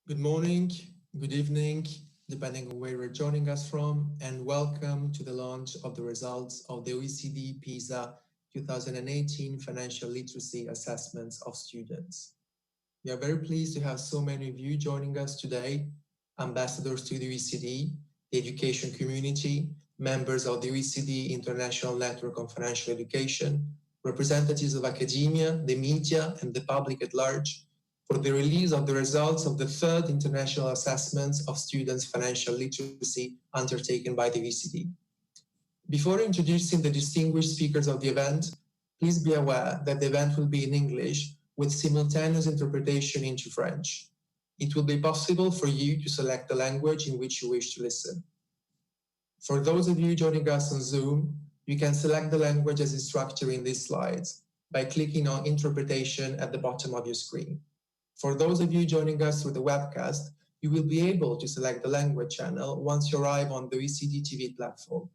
Good morning, good evening, depending on where you're joining us from, and welcome to the launch of the results of the OECD Pisa 2018 Financial Literacy Assessments of Students. We are very pleased to have so many of you joining us today, ambassadors to the OECD, the education community, members of the OECD International Network on Financial Education, representatives of academia, the media, and the public at large, for the release of the results of the third international assessments of students' financial literacy undertaken by the OECD. Before introducing the distinguished speakers of the event, please be aware that the event will be in English with simultaneous interpretation into French. It will be possible for you to select the language in which you wish to listen. For those of you joining us on Zoom, you can select the language as instructed in these slides by clicking on Interpretation at the bottom of your screen. For those of you joining us through the webcast, you will be able to select the language channel once you arrive on the OECD TV platform.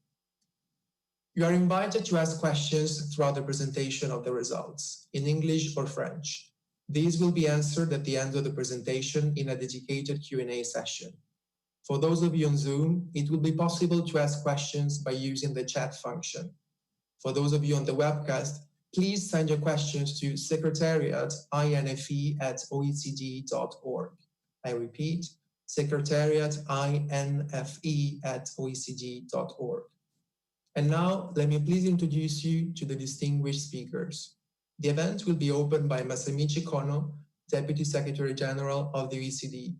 You are invited to ask questions throughout the presentation of the results, in English or French. These will be answered at the end of the presentation in a dedicated Q&A session. For those of you on Zoom, it will be possible to ask questions by using the chat function. For those of you on the webcast, please send your questions to secretariat@oecd.org. I repeat, secretariat@oecd.org. And now, let me please introduce you to the distinguished speakers. The event will be opened by Masamichi Kono, Deputy Secretary General of the OECD.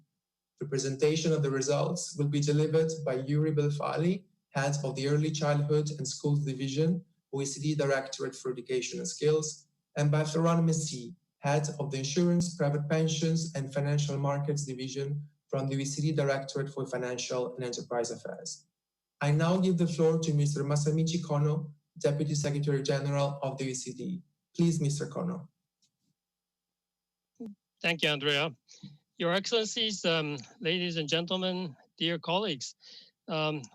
The presentation of the results will be delivered by Yuri Belfali, Head of the Early Childhood and Schools Division, OECD Directorate for Education and Skills, and by Florent Messi, Head of the Insurance, Private Pensions and Financial Markets Division from the OECD Directorate for Financial and Enterprise Affairs. I now give the floor to Mr. Masamichi Kono, Deputy Secretary General of the OECD. Please, Mr. Kono. Thank you, Andrea. Your Excellencies, ladies and gentlemen, dear colleagues,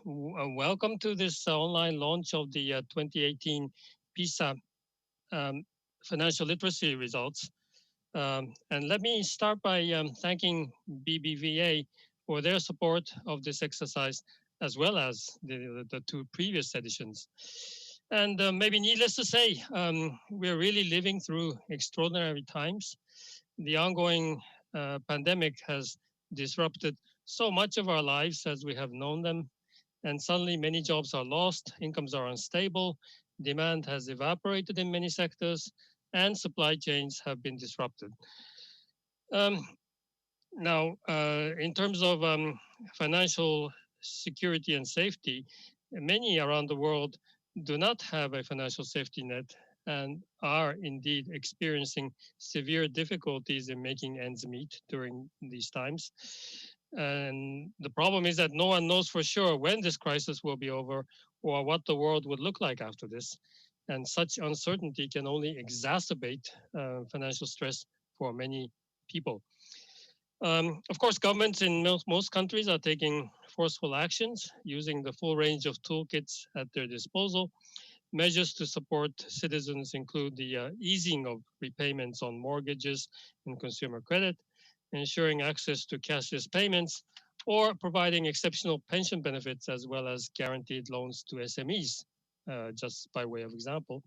welcome to this online launch of the 2018 Pisa financial literacy results. And let me start by thanking BBVA for their support of this exercise, as well as the two previous editions. And maybe needless to say, we're really living through extraordinary times. The ongoing pandemic has disrupted so much of our lives as we have known them, and suddenly many jobs are lost, incomes are unstable, demand has evaporated in many sectors, and supply chains have been disrupted. Now, in terms of financial security and safety, many around the world do not have a financial safety net and are indeed experiencing severe difficulties in making ends meet during these times. And the problem is that no one knows for sure when this crisis will be over or what the world would look like after this. And such uncertainty can only exacerbate financial stress for many people. Of course, governments in most countries are taking forceful actions using the full range of toolkits at their disposal. Measures to support citizens include the easing of repayments on mortgages and consumer credit, ensuring access to cashless payments, or providing exceptional pension benefits as well as guaranteed loans to SMEs, just by way of example.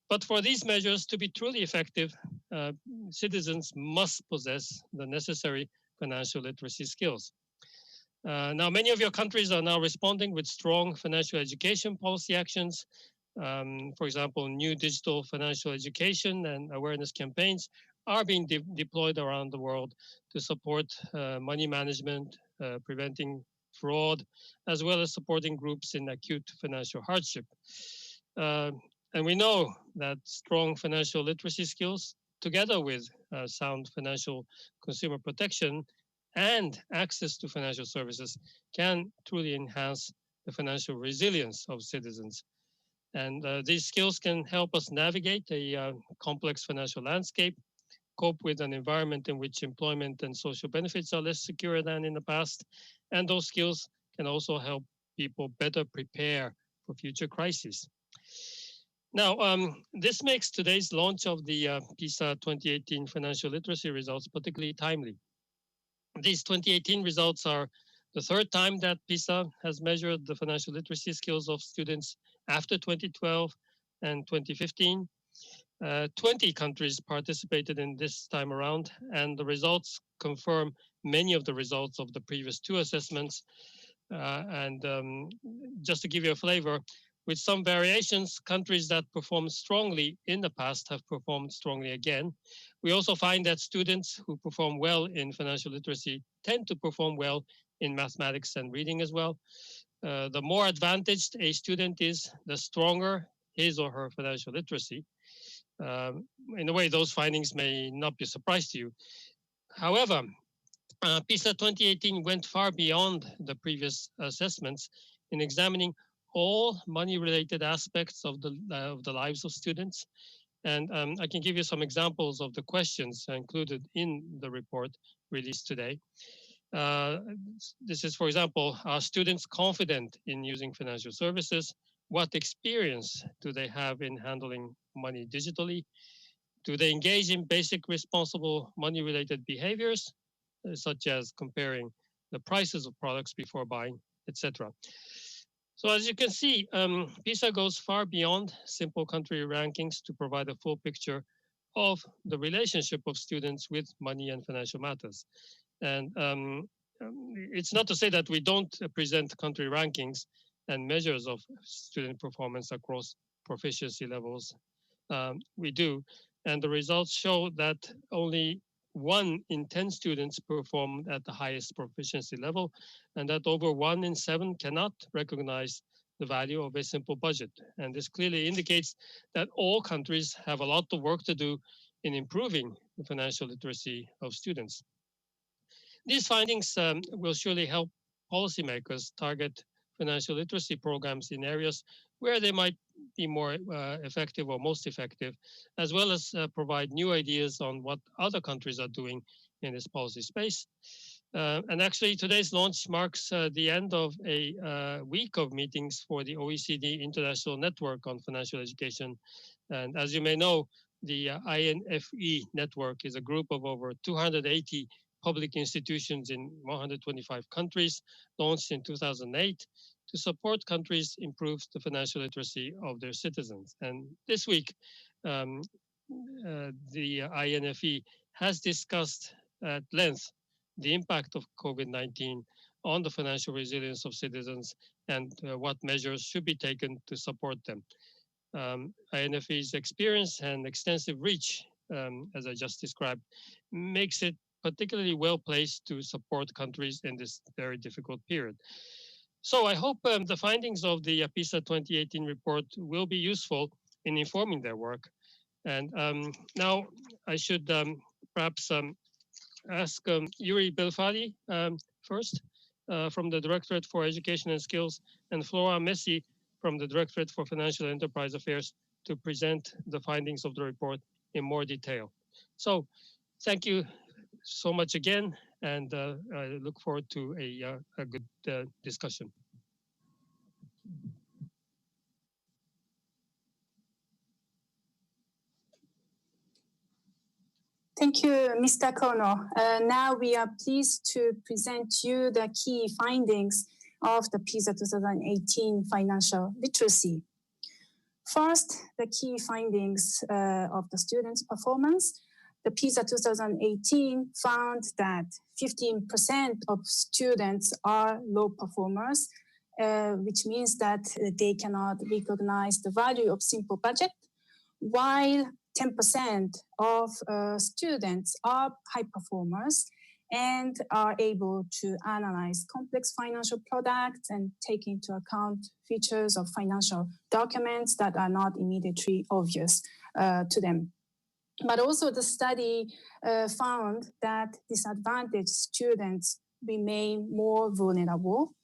But for these measures to be truly effective, citizens must possess the necessary financial literacy skills. Now, many of your countries are now responding with strong financial education policy actions. For example, new digital financial education and awareness campaigns are being deployed around the world to support money management, preventing fraud, as well as supporting groups in acute financial hardship. And we know that strong financial literacy skills, together with sound financial consumer protection and access to financial services, can truly enhance the financial resilience of citizens. And these skills can help us navigate a complex financial landscape, cope with an environment in which employment and social benefits are less secure than in the past. And those skills can also help people better prepare for future crises. Now, this makes today's launch of the PISA 2018 financial literacy results particularly timely. These 2018 results are the third time that PISA has measured the financial literacy skills of students after 2012 and 2015. 20 countries participated in this time around, and the results confirm many of the results of the previous two assessments. Just to give you a flavor, with some variations, countries that performed strongly in the past have performed strongly again. We also find that students who perform well in financial literacy tend to perform well in mathematics and reading as well. The more advantaged a student is, the stronger his or her financial literacy. In a way, those findings may not be a surprise to you. However, PISA 2018 went far beyond the previous assessments in examining all money-related aspects of the lives of students. And I can give you some examples of the questions included in the report released today. This is, for example, are students confident in using financial services? What experience do they have in handling money digitally? Do they engage in basic responsible money-related behaviors, such as comparing the prices of products before buying, etc.? So as you can see, PISA goes far beyond simple country rankings to provide a full picture of the relationship of students with money and financial matters. And it's not to say that we don't present country rankings and measures of student performance across proficiency levels. We do, and the results show that only 1 in 10 students performed at the highest proficiency level, and that over 1 in 7 cannot recognize the value of a simple budget. And this clearly indicates that all countries have a lot of work to do in improving the financial literacy of students. These findings will surely help policymakers target financial literacy programs in areas where they might be more effective or most effective, as well as provide new ideas on what other countries are doing in this policy space. And actually, today's launch marks the end of a week of meetings for the OECD International Network on Financial Education. And as you may know, the INFE network is a group of over 280 public institutions in 125 countries, launched in 2008 to support countries improve the financial literacy of their citizens. And this week, the INFE has discussed at length the impact of COVID-19 on the financial resilience of citizens and what measures should be taken to support them. INFE's experience and extensive reach, as I just described, makes it particularly well placed to support countries in this very difficult period. So I hope the findings of the PISA 2018 report will be useful in informing their work. And now I should perhaps ask Yuri Belfadi first from the Directorate for Education and Skills, and Flora Messi from the Directorate for Financial Enterprise Affairs to present the findings of the report in more detail. So thank you so much again, and I look forward to a good discussion. Thank you, Mr. Kono. Now we are pleased to present you the key findings of the PISA 2018 financial literacy. First, the key findings of the students' performance. The PISA 2018 found that 15% of students are low performers, which means that they cannot recognize the value of simple budget, while 10% of students are high performers and are able to analyze complex financial products and take into account features of financial documents that are not immediately obvious to them. But also the study found that disadvantaged students remain more vulnerable,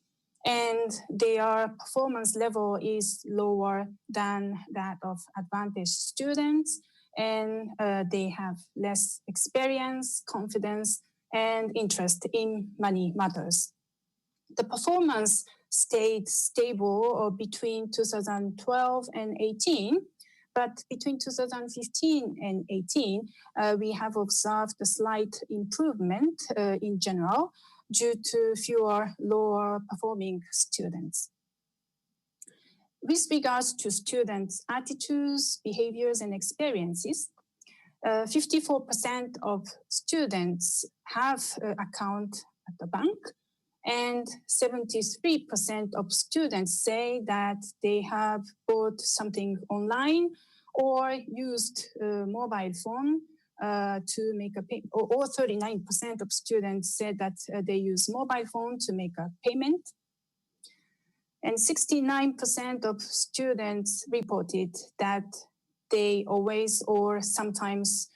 and their performance level is lower than that of advantaged students, and they have less experience, confidence, and interest in money matters. The performance stayed stable between 2012 and 18, But between 2015 and 18, we have observed a slight improvement in general due to fewer lower performing students. With regards to students' attitudes, behaviors, and experiences, 54% of students have an account at the bank, and 73% of students say that they have bought something online or used a mobile phone to make a payment, or 39% of students said that they use mobile phone to make a payment. And 69% of students reported that they always or sometimes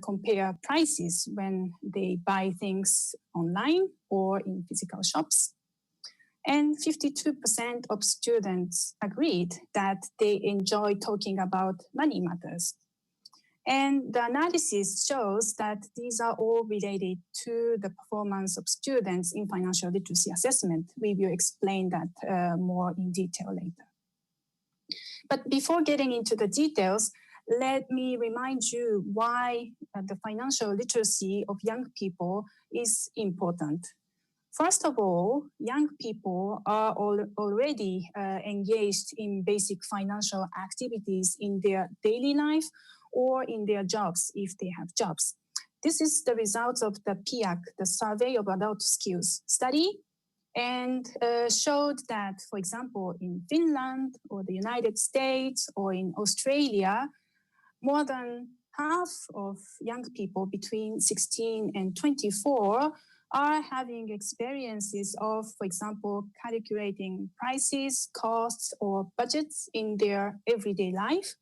compare prices when they buy things online or in physical shops. And 52% of students agreed that they enjoy talking about money matters. And the analysis shows that these are all related to the performance of students in financial literacy assessment. We will explain that more in detail later. But before getting into the details, let me remind you why the financial literacy of young people is important. First of all, young people are already engaged in basic financial activities in their daily life or in their jobs if they have jobs. This is the result of the PIAC, the Survey of Adult Skills study, and showed that, for example, in Finland or the United States or in Australia, more than half of young people between 16 and 24 are having experiences of, for example, calculating prices, costs, or budgets in their everyday life.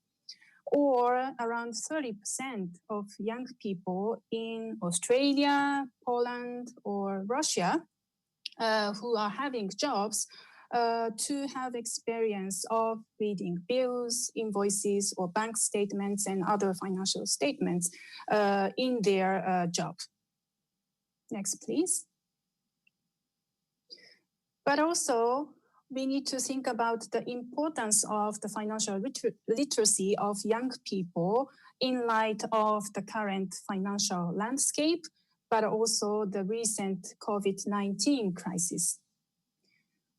Or around 30% of young people in Australia, Poland, or Russia who are having jobs to have experience of reading bills, invoices, or bank statements and other financial statements in their job. Next, please. But also, we need to think about the importance of the financial literacy of young people in light of the current financial landscape, but also the recent COVID-19 crisis.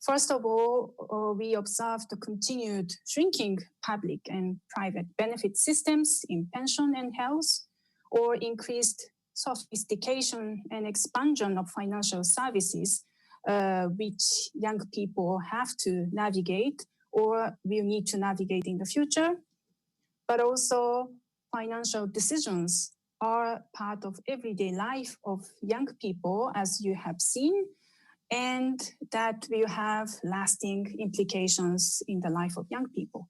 First of all, we observe the continued shrinking public and private benefit systems in pension and health, or increased sophistication and expansion of financial services which young people have to navigate or will need to navigate in the future. But also financial decisions are part of everyday life of young people, as you have seen, and that will have lasting implications in the life of young people.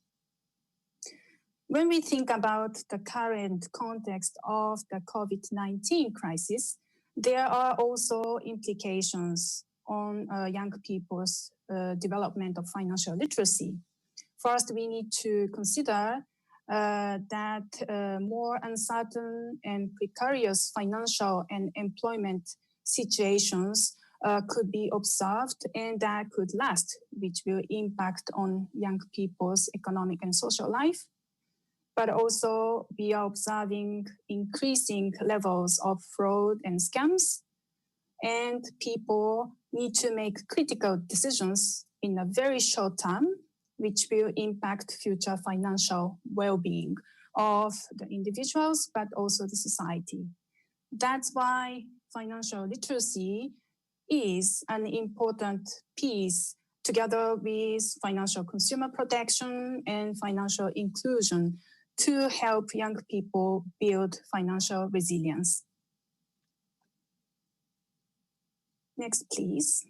When we think about the current context of the COVID-19 crisis, there are also implications on young people's development of financial literacy. First, we need to consider that more uncertain and precarious financial and employment situations could be observed and that could last, which will impact on young people's economic and social life. But also we are observing increasing levels of fraud and scams, and people need to make critical decisions in a very short term, which will impact future financial well-being of the individuals, but also the society. That's why financial literacy is an important piece together with financial consumer protection and financial inclusion to help young people build financial resilience. Next, please.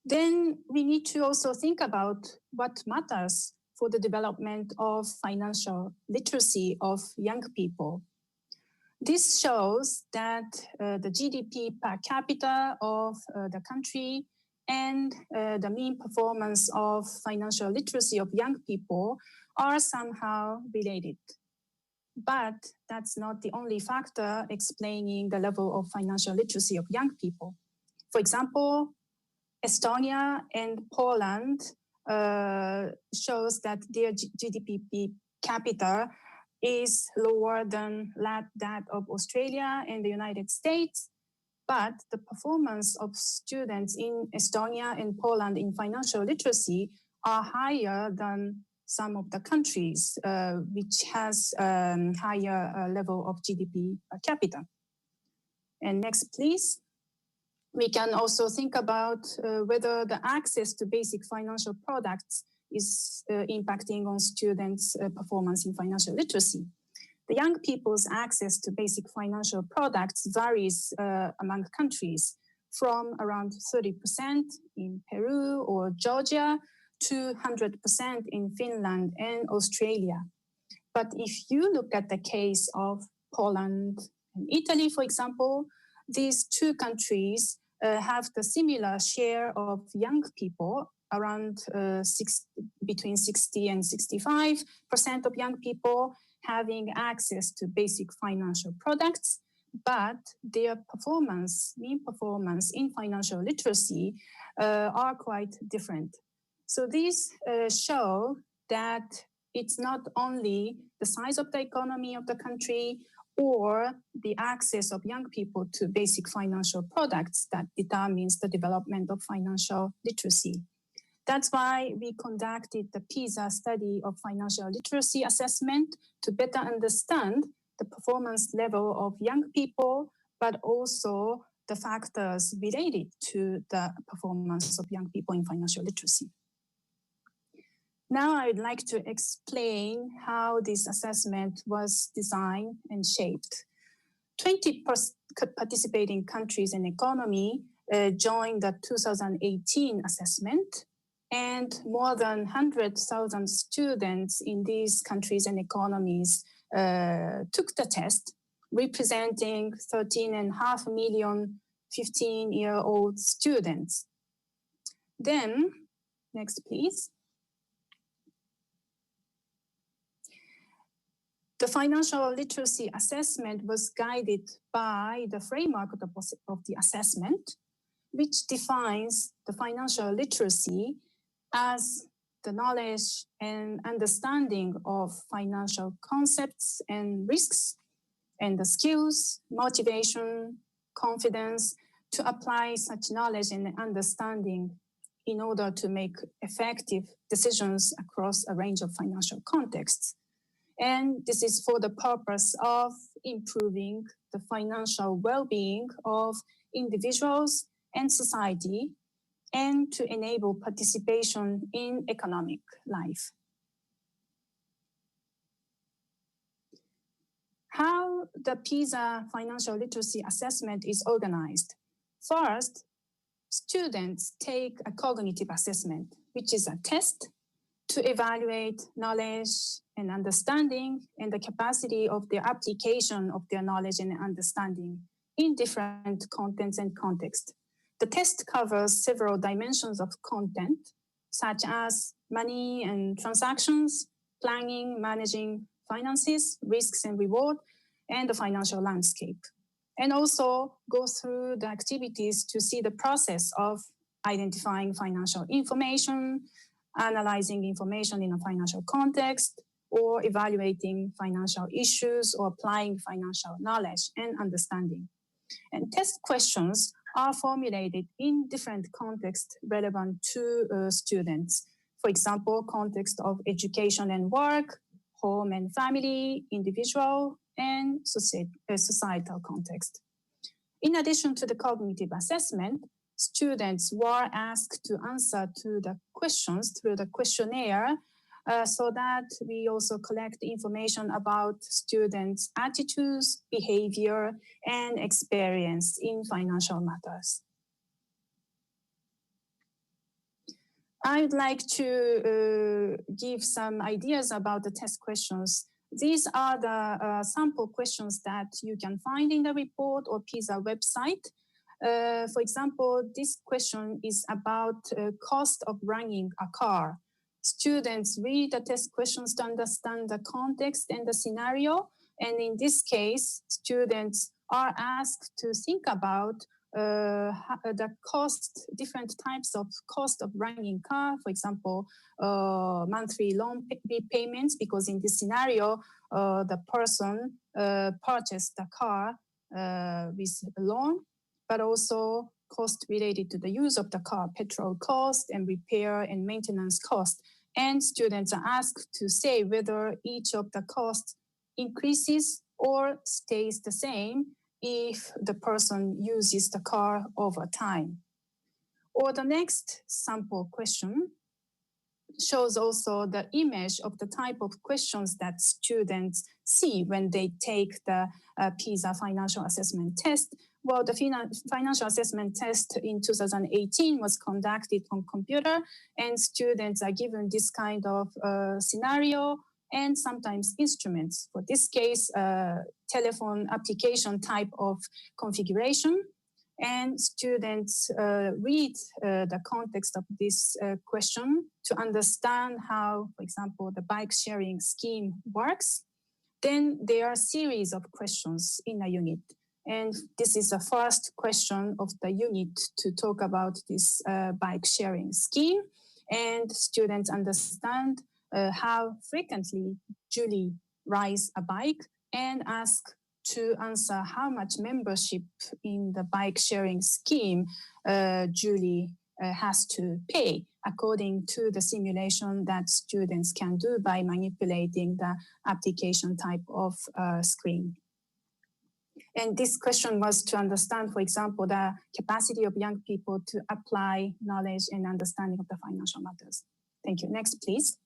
Then we need to also think about what matters for the development of financial literacy of young people. This shows that the GDP per capita of the country and the mean performance of financial literacy of young people are somehow related. But that's not the only factor explaining the level of financial literacy of young people. For example, Estonia and Poland shows that their GDP per capita is lower than that of Australia and the United States, but the performance of students in Estonia and Poland in financial literacy are higher than some of the countries which has higher level of GDP per capita. And next, please. We can also think about whether the access to basic financial products is impacting on students' performance in financial literacy. The young people's access to basic financial products varies among countries, from around 30% in Peru or Georgia to 100% in Finland and Australia. But if you look at the case of Poland and Italy, for example, these two countries have the similar share of young people, around between 60 and 65% of young people having access to basic financial products, but their mean performance in financial literacy are quite different. So these show that it's not only the size of the economy of the country or the access of young people to basic financial products that determines the development of financial literacy. That's why we conducted the Pisa study of financial literacy assessment to better understand the performance level of young people, but also the factors related to the performance of young people in financial literacy. Now I would like to explain how this assessment was designed and shaped. 20 participating countries and economy joined the 2018 assessment, and more than 100,000 students in these countries and economies took the test, representing 13.5 million 15-year-old students. Then, next please. The financial literacy assessment was guided by the framework of the assessment, which defines the financial literacy as the knowledge and understanding of financial concepts and risks, and the skills, motivation, confidence to apply such knowledge and understanding in order to make effective decisions across a range of financial contexts. And this is for the purpose of improving the financial well-being of individuals and society, and to enable participation in economic life. How the Pisa financial literacy assessment is organized. First, students take a cognitive assessment, which is a test to evaluate knowledge and understanding and the capacity of the application of their knowledge and understanding in different contents and contexts. The test covers several dimensions of content, such as money and transactions, planning, managing finances, risks and reward, and the financial landscape. And also go through the activities to see the process of identifying financial information, analyzing information in a financial context, or evaluating financial issues or applying financial knowledge and understanding. And test questions are formulated in different contexts relevant to students. For example, context of education and work, home and family, individual, and societal context. In addition to the cognitive assessment, students were asked to answer to the questions through the questionnaire so that we also collect information about students' attitudes, behavior, and experience in financial matters. I'd like to give some ideas about the test questions. These are the sample questions that you can find in the report or Pisa website. For example, this question is about cost of running a car. Students read the test questions to understand the context and the scenario. And in this case, students are asked to think about the cost, different types of cost of running car, for example, monthly loan repayments, because in this scenario, the person purchased the car with a loan, but also cost related to the use of the car, petrol cost and repair and maintenance cost. And students are asked to say whether each of the costs increases or stays the same if the person uses the car over time. Or the next sample question shows also the image of the type of questions that students see when they take the Pisa financial assessment test. Well, the financial assessment test in 2018 was conducted on computer, and students are given this kind of scenario and sometimes instruments. For this case, telephone application type of configuration. And students read the context of this question to understand how, for example, the bike sharing scheme works. Then there are a series of questions in a unit. And this is the first question of the unit to talk about this bike sharing scheme. And students understand how frequently Julie rides a bike and ask to answer how much membership in the bike sharing scheme Julie has to pay according to the simulation that students can do by manipulating the application type of screen. And this question was to understand, for example, the capacity of young people to apply knowledge and understanding of the financial matters. Thank you. Next, please.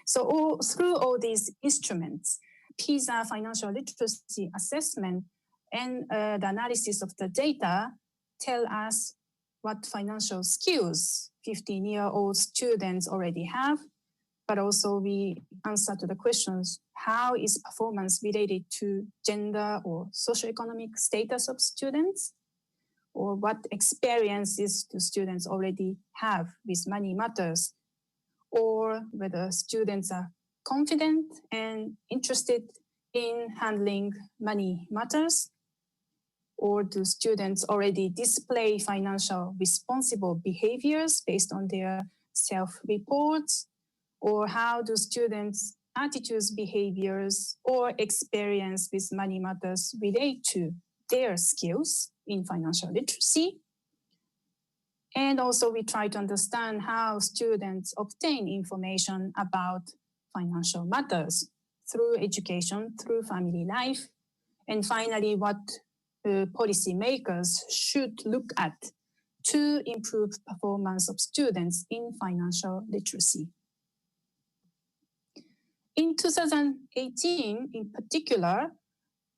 So through all these instruments, Pisa financial literacy assessment and the analysis of the data tell us what financial skills 15-year-old students already have, but also we answer to the questions, how is performance related to gender or socioeconomic status of students? Or what experiences do students already have with money matters? Or whether students are confident and interested in handling money matters? Or do students already display financial responsible behaviors based on their self-reports? Or how do students' attitudes, behaviors, or experience with money matters relate to their skills in financial literacy? And also we try to understand how students obtain information about financial matters through education, through family life. And finally, what policymakers should look at to improve performance of students in financial literacy. In 2018, in particular,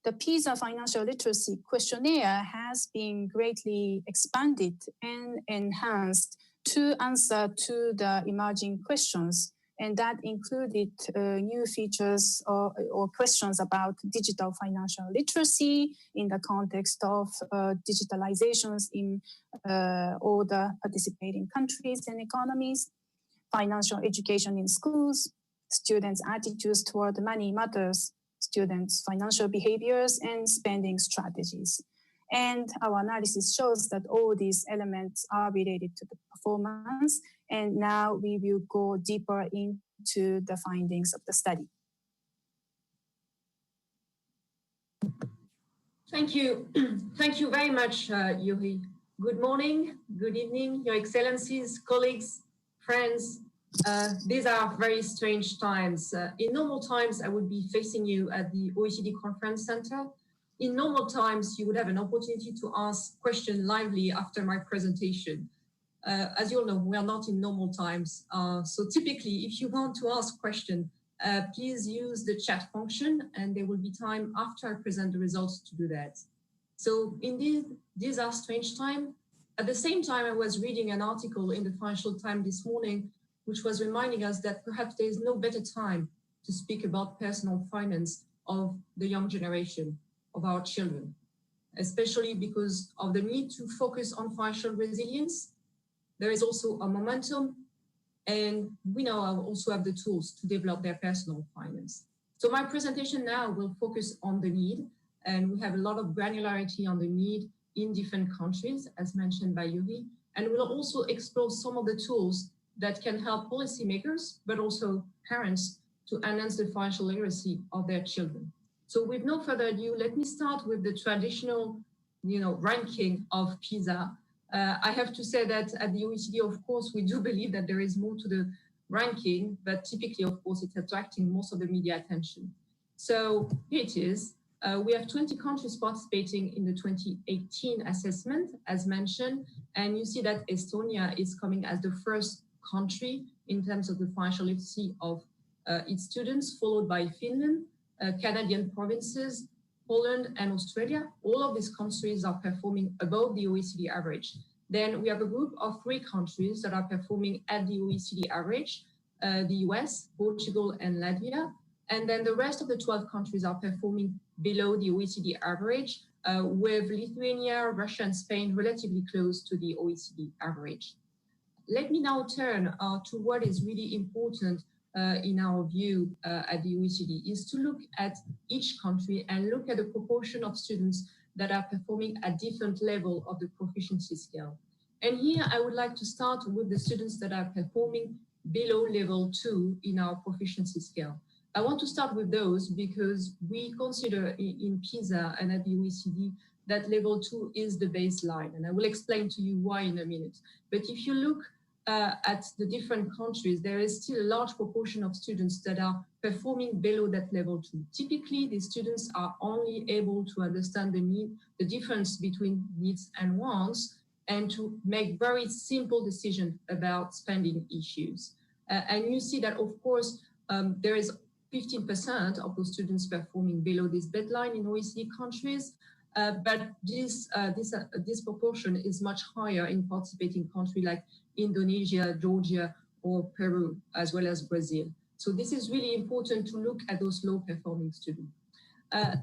the Pisa Financial Literacy Questionnaire has been greatly expanded and enhanced to answer to the emerging questions. And that included new features or questions about digital financial literacy in the context of digitalizations in all the participating countries and economies, financial education in schools, students' attitudes toward money matters, students' financial behaviors, and spending strategies. And our analysis shows that all these elements are related to the performance. And now we will go deeper into the findings of the study. Thank you. Thank you very much, Yuri. Good morning, good evening, Your Excellencies, colleagues, friends. These are very strange times. In normal times, I would be facing you at the OECD Conference Center. In normal times, you would have an opportunity to ask questions lively after my presentation. As you all know, we are not in normal times. So typically, if you want to ask a question, please use the chat function, and there will be time after I present the results to do that. So indeed, these are strange times. At the same time, I was reading an article in the Financial Times this morning, which was reminding us that perhaps there is no better time to speak about personal finance of the young generation, of our children, especially because of the need to focus on financial resilience. There is also a momentum, and we now also have the tools to develop their personal finance. So my presentation now will focus on the need, and we have a lot of granularity on the need in different countries, as mentioned by Yuri, and we'll also explore some of the tools that can help policymakers, but also parents, to enhance the financial literacy of their children. So with no further ado, let me start with the traditional, ranking of PISA. I have to say that at the OECD, of course, we do believe that there is more to the ranking, but typically, of course, it's attracting most of the media attention. So here it is. We have 20 countries participating in the 2018 assessment, as mentioned, and you see that Estonia is coming as the first country in terms of the financial literacy of its students, followed by Finland, Canadian provinces, Poland, and Australia. All of these countries are performing above the OECD average. Then we have a group of 3 countries that are performing at the OECD average, the US, Portugal, and Latvia. And then the rest of the 12 countries are performing below the OECD average, with Lithuania, Russia, and Spain relatively close to the OECD average. Let me now turn to what is really important in our view at the OECD, is to look at each country and look at the proportion of students that are performing at different level of the proficiency scale. And here I would like to start with the students that are performing below level 2 in our proficiency scale. I want to start with those because we consider in PISA and at the OECD that level 2 is the baseline. And I will explain to you why in a minute. But if you look at the different countries, there is still a large proportion of students that are performing below that level 2. Typically, these students are only able to understand the difference between needs and wants, and to make very simple decisions about spending issues. And you see that, of course, there is 15% of those students performing below this baseline in OECD countries, but this proportion is much higher in participating countries like Indonesia, Georgia, or Peru, as well as Brazil. So this is really important to look at those low-performing students.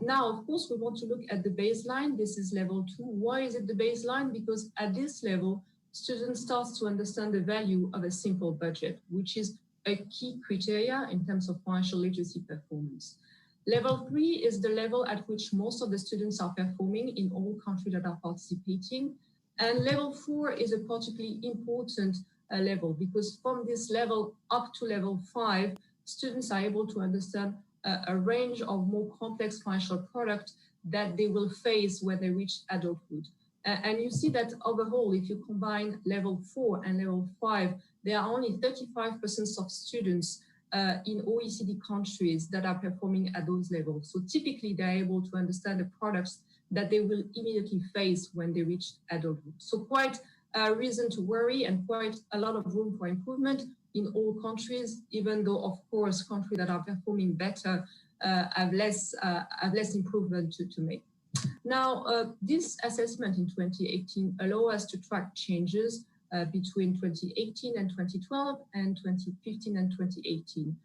Now, of course, we want to look at the baseline. This is level 2. Why is it the baseline? Because at this level, students start to understand the value of a simple budget, which is a key criteria in terms of financial literacy performance. Level 3 is the level at which most of the students are performing in all countries that are participating. And level 4 is a particularly important level, because from this level up to level 5, students are able to understand a range of more complex financial products that they will face when they reach adulthood. And you see that overall, if you combine level 4 and level 5, there are only 35% of students in OECD countries that are performing at those levels. So typically, they're able to understand the products that they will immediately face when they reach adulthood. So quite a reason to worry and quite a lot of room for improvement in all countries, even though, of course, countries that are performing better have less improvement to make. Now, this assessment in 2018 allows us to track changes between 2018 and 2012 and 2015 and 2018.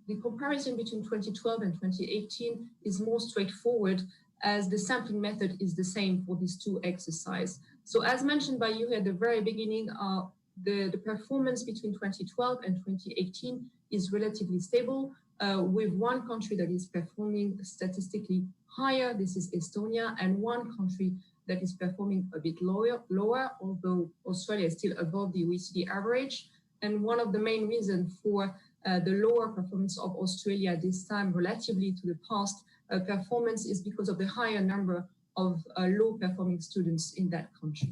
The comparison between 2012 and 2018 is more straightforward, as the sampling method is the same for these 2 exercises. So as mentioned by you at the very beginning, the performance between 2012 and 2018 is relatively stable, with 1 country that is performing statistically higher, this is Estonia, and 1 country that is performing a bit lower, although Australia is still above the OECD average. And one of the main reasons for the lower performance of Australia this time relatively to the past performance is because of the higher number of low-performing students in that country.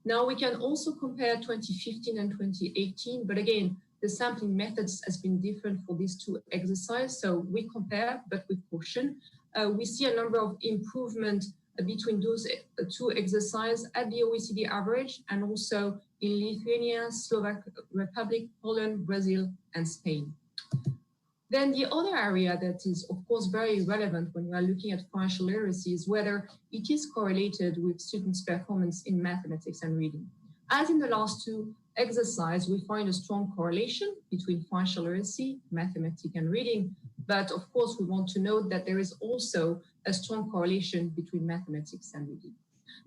Now, we can also compare 2015 and 2018, but again, the sampling methods has been different for these 2 exercises. So we compare, but with caution. We see a number of improvement between those 2 exercises at the OECD average, and also in Lithuania, Slovak Republic, Poland, Brazil, and Spain. Then the other area that is, of course, very relevant when you are looking at financial literacy is whether it is correlated with students' performance in mathematics and reading. As in the last 2 exercises, we find a strong correlation between financial literacy, mathematics, and reading. But of course, we want to note that there is also a strong correlation between mathematics and reading.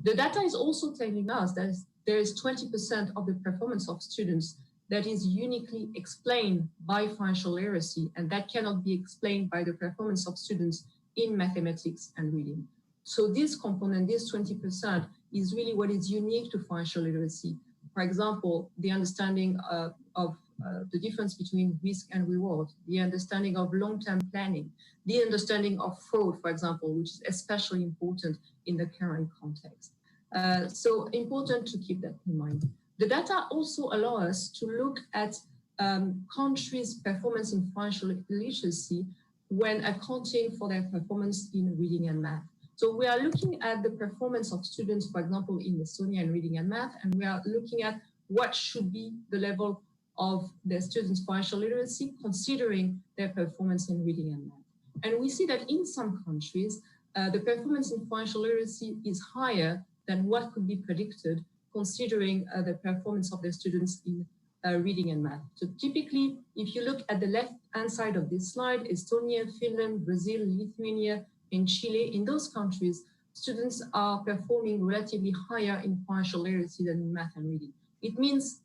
The data is also telling us that there is 20% of the performance of students that is uniquely explained by financial literacy, and that cannot be explained by the performance of students in mathematics and reading. So this component, this 20%, is really what is unique to financial literacy. For example, the understanding of the difference between risk and reward, the understanding of long-term planning, the understanding of fraud, for example, which is especially important in the current context. So important to keep that in mind. The data also allow us to look at countries' performance in financial literacy when accounting for their performance in reading and math. So we are looking at the performance of students, for example, in Estonia in reading and math, and we are looking at what should be the level of the students' financial literacy, considering their performance in reading and math. And we see that in some countries, the performance in financial literacy is higher than what could be predicted, considering the performance of the students in reading and math. So typically, if you look at the left-hand side of this slide, Estonia, Finland, Brazil, Lithuania, and Chile, in those countries, students are performing relatively higher in financial literacy than in math and reading. It means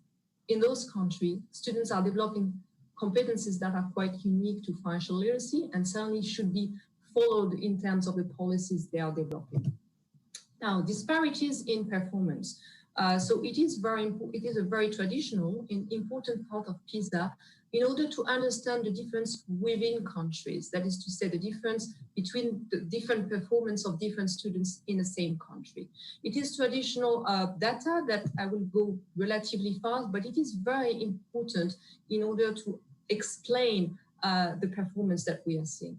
in those countries, students are developing competencies that are quite unique to financial literacy and certainly should be followed in terms of the policies they are developing. Now, disparities in performance. So it is a very traditional and important part of Pisa in order to understand the difference within countries. That is to say, the difference between the different performance of different students in the same country. It is traditional data that I will go relatively fast, but it is very important in order to explain the performance that we are seeing.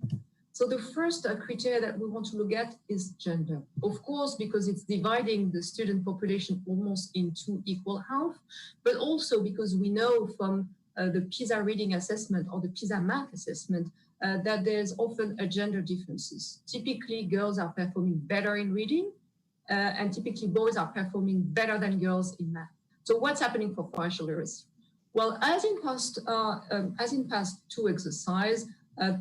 So the first criteria that we want to look at is gender. Of course, because it's dividing the student population almost into equal half, but also because we know from the PISA reading assessment or the PISA math assessment that there's often a gender differences. Typically, girls are performing better in reading, and typically boys are performing better than girls in math. So what's happening for financial literacy? Well, as in past two exercises,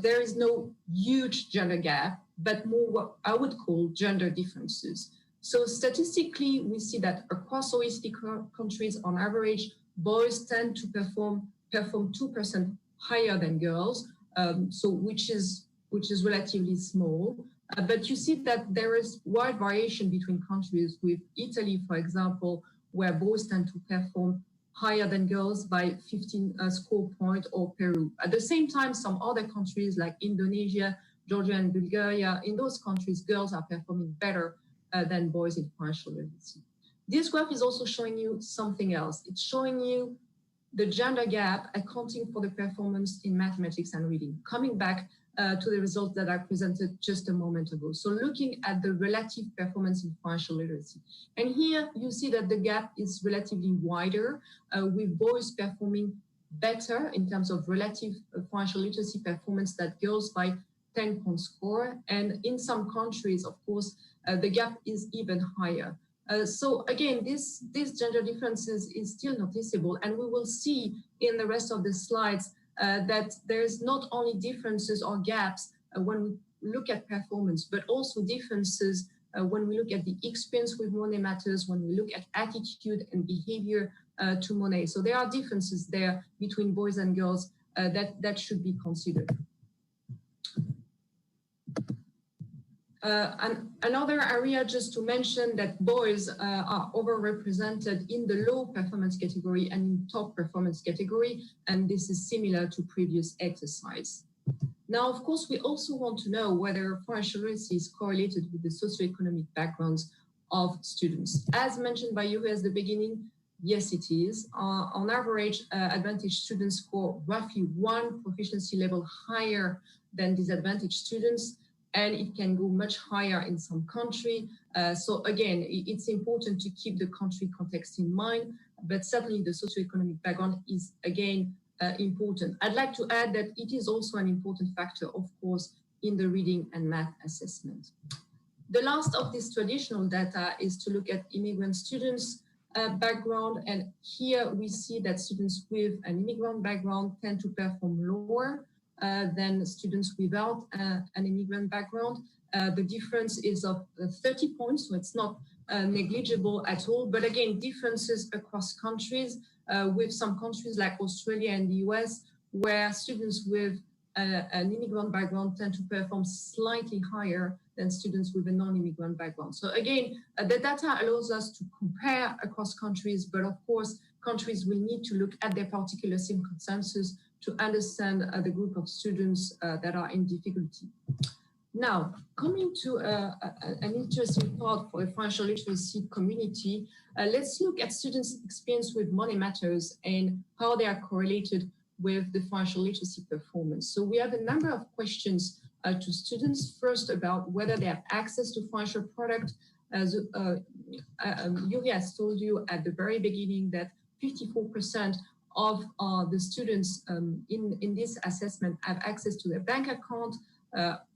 there is no huge gender gap, but more what I would call gender differences. So statistically, we see that across OECD countries, on average, boys tend to perform 2% higher than girls, so which is relatively small. But you see that there is wide variation between countries, with Italy, for example, where boys tend to perform higher than girls by 15 score point, or Peru. At the same time, some other countries like Indonesia, Georgia, and Bulgaria, in those countries, girls are performing better than boys in financial literacy. This graph is also showing you something else. It's showing you the gender gap accounting for the performance in mathematics and reading, coming back to the results that I presented just a moment ago. So looking at the relative performance in financial literacy. And here you see that the gap is relatively wider, with boys performing better in terms of relative financial literacy performance than girls by 10-point score. And in some countries, of course, the gap is even higher. So again, this gender differences is still noticeable, and we will see in the rest of the slides that there's not only differences or gaps when we look at performance, but also differences when we look at the experience with money matters, when we look at attitude and behavior to money. So there are differences there between boys and girls that should be considered. And another area just to mention that boys are overrepresented in the low performance category and in top performance category, and this is similar to previous exercise. Now, of course, we also want to know whether financial literacy is correlated with the socioeconomic backgrounds of students. As mentioned by you at the beginning, yes, it is. On average, advantaged students score roughly 1 proficiency level higher than disadvantaged students, and it can go much higher in some country. So again, it's important to keep the country context in mind, but certainly the socioeconomic background is, again, important. I'd like to add that it is also an important factor, of course, in the reading and math assessment. The last of this traditional data is to look at immigrant students' background, and here we see that students with an immigrant background tend to perform lower than students without an immigrant background. The difference is of 30 points, so it's not negligible at all. But again, differences across countries, with some countries like Australia and the US, where students with an immigrant background tend to perform slightly higher than students with a non-immigrant background. So again, the data allows us to compare across countries, but of course, countries will need to look at their particular circumstances to understand the group of students that are in difficulty. Now, coming to an interesting part for the financial literacy community, let's look at students' experience with money matters and how they are correlated with the financial literacy performance. So we have a number of questions to students, first about whether they have access to financial product. As Yuri has told you at the very beginning that 54% of the students in this assessment have access to their bank account.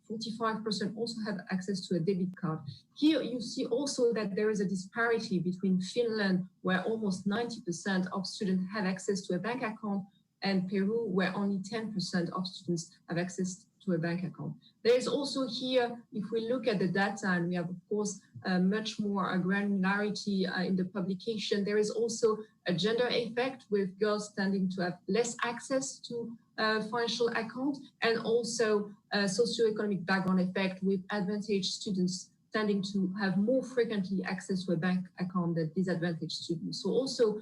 45% also have access to a debit card. Here you see also that there is a disparity between Finland, where almost 90% of students have access to a bank account, and Peru, where only 10% of students have access to a bank account. There is also here, if we look at the data, and we have, of course, much more granularity in the publication, there is also a gender effect with girls tending to have less access to financial account, and also a socioeconomic background effect with advantaged students tending to have more frequently access to a bank account than disadvantaged students. So also,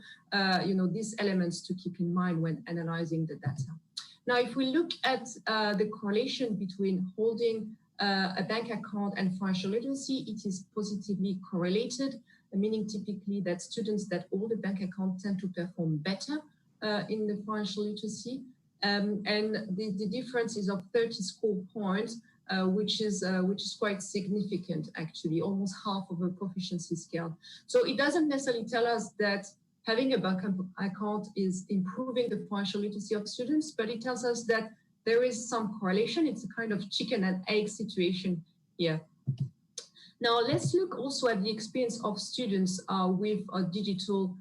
these elements to keep in mind when analyzing the data. Now, if we look at the correlation between holding a bank account and financial literacy, it is positively correlated, meaning typically that students that hold a bank account tend to perform better in the financial literacy. And the difference is of 30 score points, which is quite significant, actually, almost half of a proficiency scale. So it doesn't necessarily tell us that having a bank account is improving the financial literacy of students, but it tells us that there is some correlation. It's a kind of chicken and egg situation here. Now, let's look also at the experience of students with a digital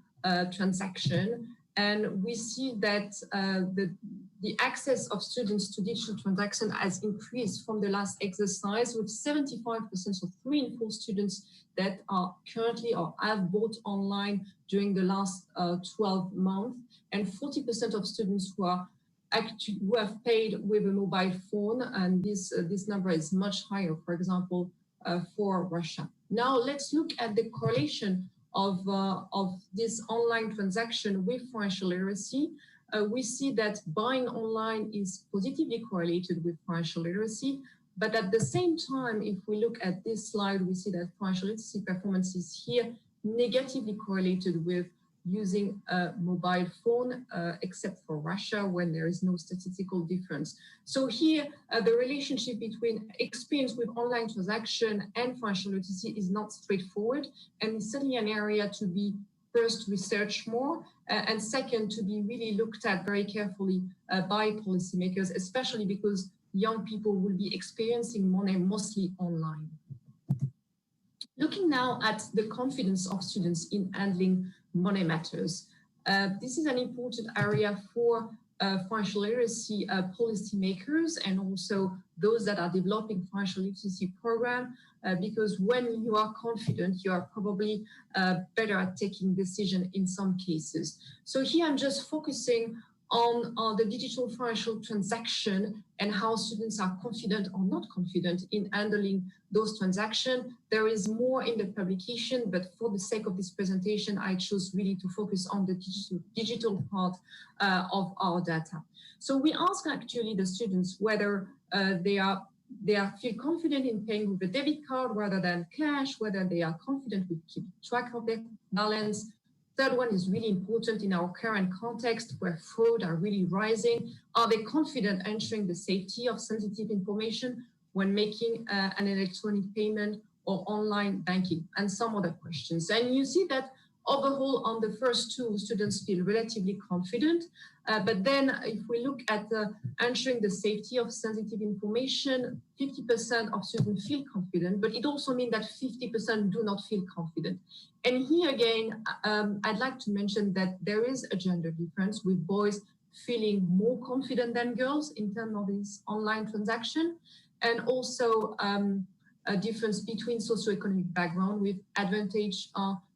transaction. And we see that the access of students to digital transaction has increased from the last exercise, with 75%, so 3 in 4 students that are currently or have bought online during the last 12 months, and 40% of students who have paid with a mobile phone, and this number is much higher, for example, for Russia. Now let's look at the correlation of this online transaction with financial literacy. We see that buying online is positively correlated with financial literacy, but at the same time, if we look at this slide, we see that financial literacy performance is here negatively correlated with using a mobile phone, except for Russia, when there is no statistical difference. So here, the relationship between experience with online transaction and financial literacy is not straightforward, and it's certainly an area to be first researched more, and second, to be really looked at very carefully by policymakers, especially because young people will be experiencing money mostly online. Looking now at the confidence of students in handling money matters. This is an important area for financial literacy policymakers and also those that are developing financial literacy program, because when you are confident, you are probably better at taking decisions in some cases. So here I'm just focusing on the digital financial transaction and how students are confident or not confident in handling those transactions. There is more in the publication, but for the sake of this presentation, I chose really to focus on the digital part of our data. So we ask actually the students whether they feel confident in paying with a debit card rather than cash, whether they are confident with keeping track of their balance. Third one is really important in our current context where fraud are really rising. Are they confident ensuring the safety of sensitive information when making an electronic payment or online banking, and some other questions. And you see that overall on the first two, students feel relatively confident. But then if we look at ensuring the safety of sensitive information, 50% of students feel confident, but it also means that 50% do not feel confident. And here again, I'd like to mention that there is a gender difference, with boys feeling more confident than girls in terms of this online transaction, and also a difference between socioeconomic background, with advantage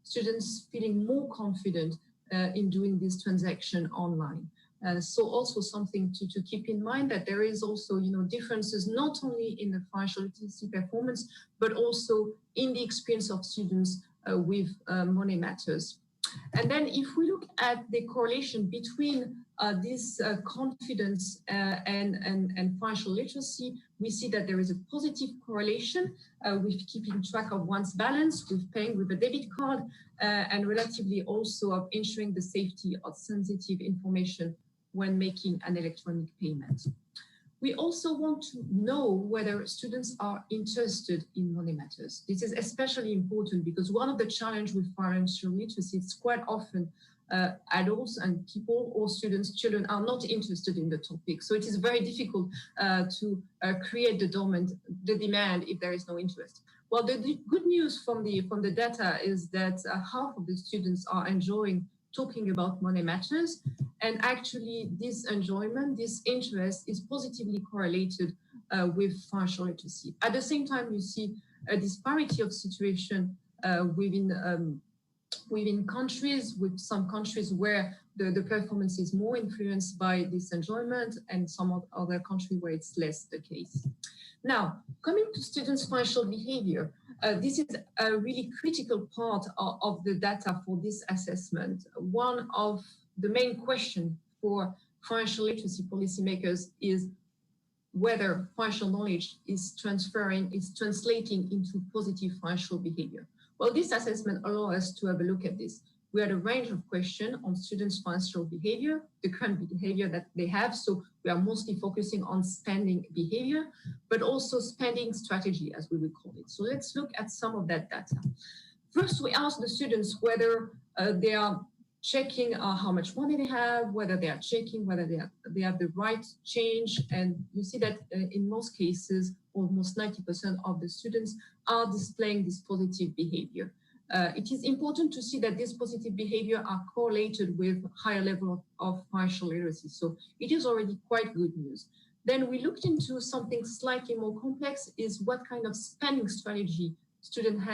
students feeling more confident in doing this transaction online. So also something to keep in mind, that there is also, differences not only in the financial literacy performance, but also in the experience of students with money matters. And then if we look at the correlation between this confidence and financial literacy, we see that there is a positive correlation with keeping track of one's balance, with paying with a debit card, and relatively also of ensuring the safety of sensitive information when making an electronic payment. We also want to know whether students are interested in money matters. This is especially important because one of the challenges with financial literacy is quite often adults and people or students, children are not interested in the topic. So it is very difficult to create the demand if there is no interest. Well, the good news from the data is that half of the students are enjoying talking about money matters, and actually this enjoyment, this interest is positively correlated with financial literacy. At the same time, you see a disparity of situation within countries, with some countries where the performance is more influenced by this enjoyment and some other countries where it's less the case. Now, coming to students' financial behavior, this is a really critical part of the data for this assessment. One of the main questions for financial literacy policymakers is whether financial knowledge is translating into positive financial behavior. Well, this assessment allows us to have a look at this. We had a range of questions on students' financial behavior, the current behavior that they have. So we are mostly focusing on spending behavior, but also spending strategy, as we would call it. So let's look at some of that data. First, we asked the students whether they are checking how much money they have, whether they are checking whether they have the right change. And you see that in most cases, almost 90% of the students are displaying this positive behavior. It is important to see that this positive behavior are correlated with higher level of financial literacy. So it is already quite good news. Then we looked into something slightly more complex, is what kind of spending strategy students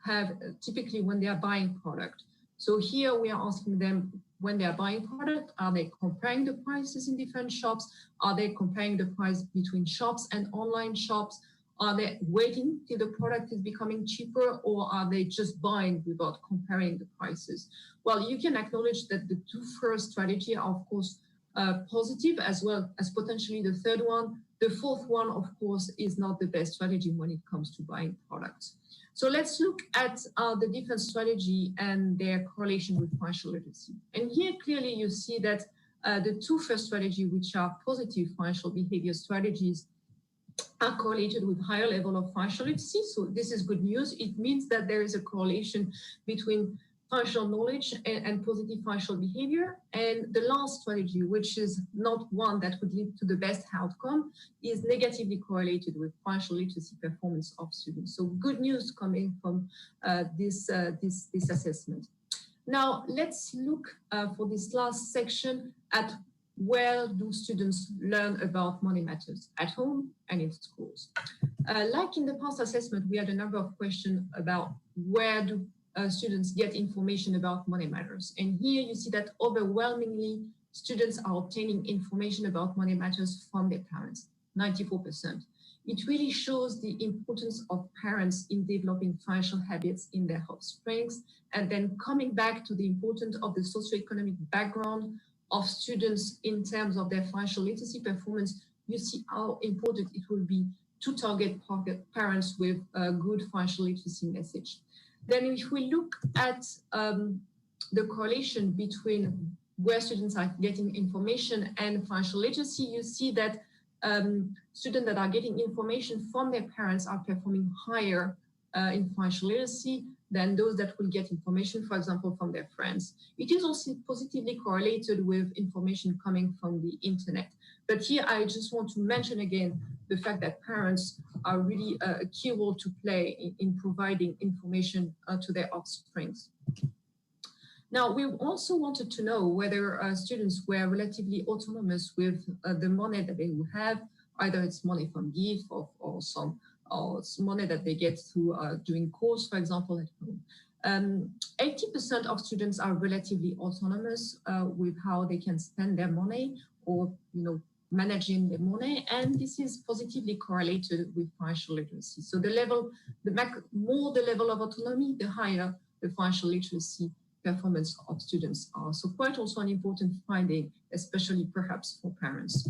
have typically when they are buying product. So here we are asking them, when they are buying product, are they comparing the prices in different shops? Are they comparing the price between shops and online shops? Are they waiting till the product is becoming cheaper, or are they just buying without comparing the prices? Well, you can acknowledge that the two first strategies are, of course, positive, as well as potentially the third one. The fourth one, of course, is not the best strategy when it comes to buying products. So let's look at the different strategy and their correlation with financial literacy. And here, clearly, you see that the two first strategies, which are positive financial behavior strategies, are correlated with higher level of financial literacy. So this is good news. It means that there is a correlation between financial knowledge and positive financial behavior. And the last strategy, which is not one that would lead to the best outcome, is negatively correlated with financial literacy performance of students. So good news coming from this assessment. Now, let's look for this last section at where do students learn about money matters, at home and in schools. Like in the past assessment, we had a number of questions about where do students get information about money matters. And here you see that overwhelmingly, students are obtaining information about money matters from their parents, 94%. It really shows the importance of parents in developing financial habits in their offsprings. And then coming back to the importance of the socioeconomic background of students in terms of their financial literacy performance, you see how important it will be to target parents with a good financial literacy message. Then if we look at the correlation between where students are getting information and financial literacy, you see that students that are getting information from their parents are performing higher in financial literacy than those that will get information, for example, from their friends. It is also positively correlated with information coming from the internet. But here I just want to mention again the fact that parents are really a key role to play in providing information to their offsprings. Now, we also wanted to know whether students were relatively autonomous with the money that they will have, either it's money from gift or some money that they get through doing course, for example, at home. 80% of students are relatively autonomous with how they can spend their money or, managing their money, and this is positively correlated with financial literacy. So the more the level of autonomy, the higher the financial literacy performance of students are. So quite also an important finding, especially perhaps for parents.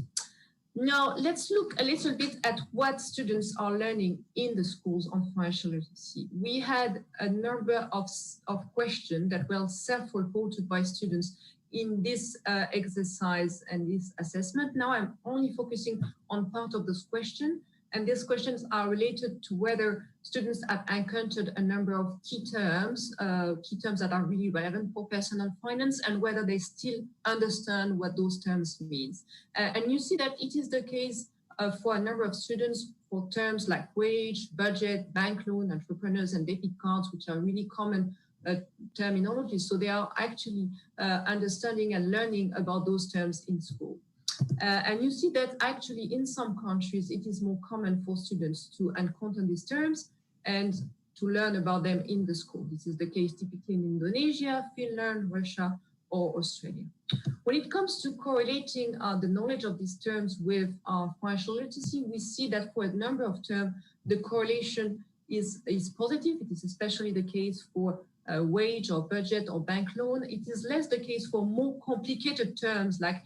Now, let's look a little bit at what students are learning in the schools on financial literacy. We had a number of questions that were self-reported by students in this exercise and this assessment. Now I'm only focusing on part of this question, and these questions are related to whether students have encountered a number of key terms that are really relevant for personal finance, and whether they still understand what those terms mean. And you see that it is the case for a number of students for terms like wage, budget, bank loan, entrepreneurs, and debit cards, which are really common terminology. So they are actually understanding and learning about those terms in school. And you see that actually in some countries, it is more common for students to encounter these terms and to learn about them in the school. This is the case typically in Indonesia, Finland, Russia, or Australia. When it comes to correlating the knowledge of these terms with financial literacy, we see that for a number of terms, the correlation is positive. It is especially the case for wage or budget or bank loan. It is less the case for more complicated terms like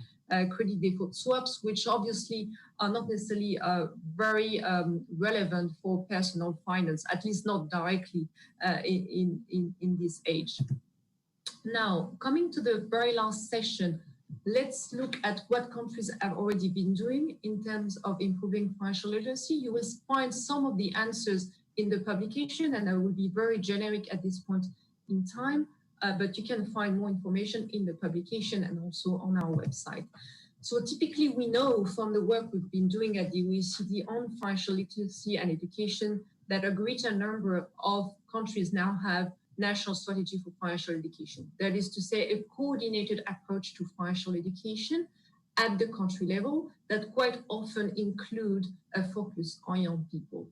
credit default swaps, which obviously are not necessarily very relevant for personal finance, at least not directly in this age. Now, coming to the very last session, let's look at what countries have already been doing in terms of improving financial literacy. You will find some of the answers in the publication, and I will be very generic at this point in time, but you can find more information in the publication and also on our website. So typically we know from the work we've been doing at the OECD on financial literacy and education that a greater number of countries now have national strategy for financial education. That is to say, a coordinated approach to financial education at the country level that quite often include a focus on young people.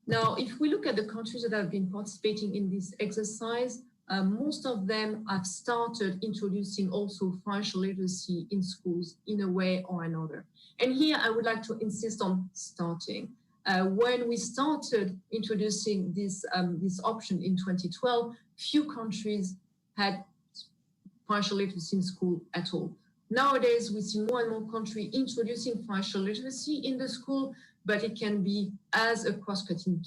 Now, if we look at the countries that have been participating in this exercise, most of them have started introducing also financial literacy in schools in a way or another. And here I would like to insist on starting. When we started introducing this option in 2012, few countries had financial literacy in school at all. Nowadays, we see more and more countries introducing financial literacy in the school, but it can be as a cross-cutting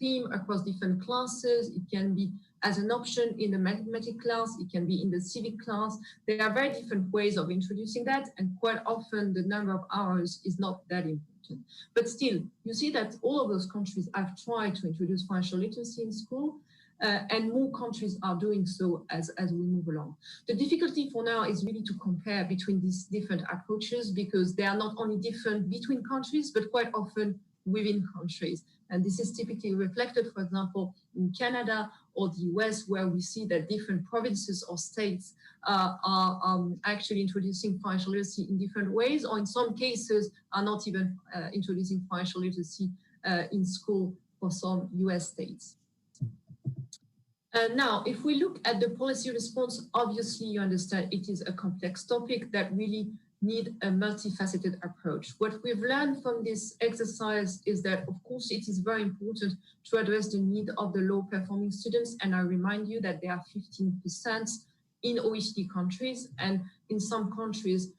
theme across different classes. It can be as an option in the mathematics class. It can be in the civic class. There are very different ways of introducing that, and quite often the number of hours is not that important. But still, you see that all of those countries have tried to introduce financial literacy in school, and more countries are doing so as we move along. The difficulty for now is really to compare between these different approaches, because they are not only different between countries, but quite often within countries. And this is typically reflected, for example, in Canada or the US, where we see that different provinces or states are actually introducing financial literacy in different ways, or in some cases are not even introducing financial literacy in school for some US states. Now, if we look at the policy response, obviously you understand it is a complex topic that really need a multifaceted approach. What we've learned from this exercise is that, of course, it is very important to address the need of the low-performing students. And I remind you that there are 15% in OECD countries. And in some countries,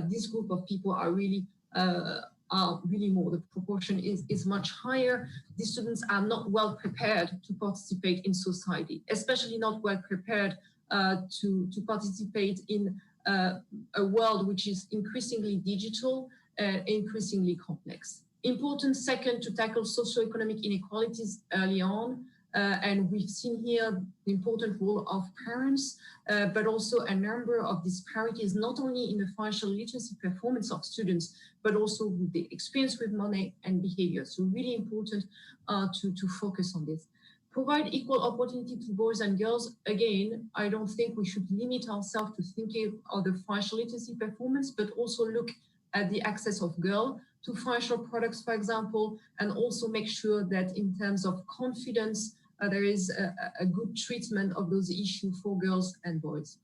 this group of people are really more. The proportion is much higher. These students are not well prepared to participate in society, especially not well prepared to participate in a world which is increasingly digital and increasingly complex. Important, second, to tackle socioeconomic inequalities early on. And we've seen here the important role of parents, but also a number of disparities, not only in the financial literacy performance of students, but also with the experience with money and behavior. So really important to focus on this. Provide equal opportunity to boys and girls. Again, I don't think we should limit ourselves to thinking of the financial literacy performance, but also look at the access of girls to financial products, for example, and also make sure that in terms of confidence there is a good treatment of those issues for girls and boys.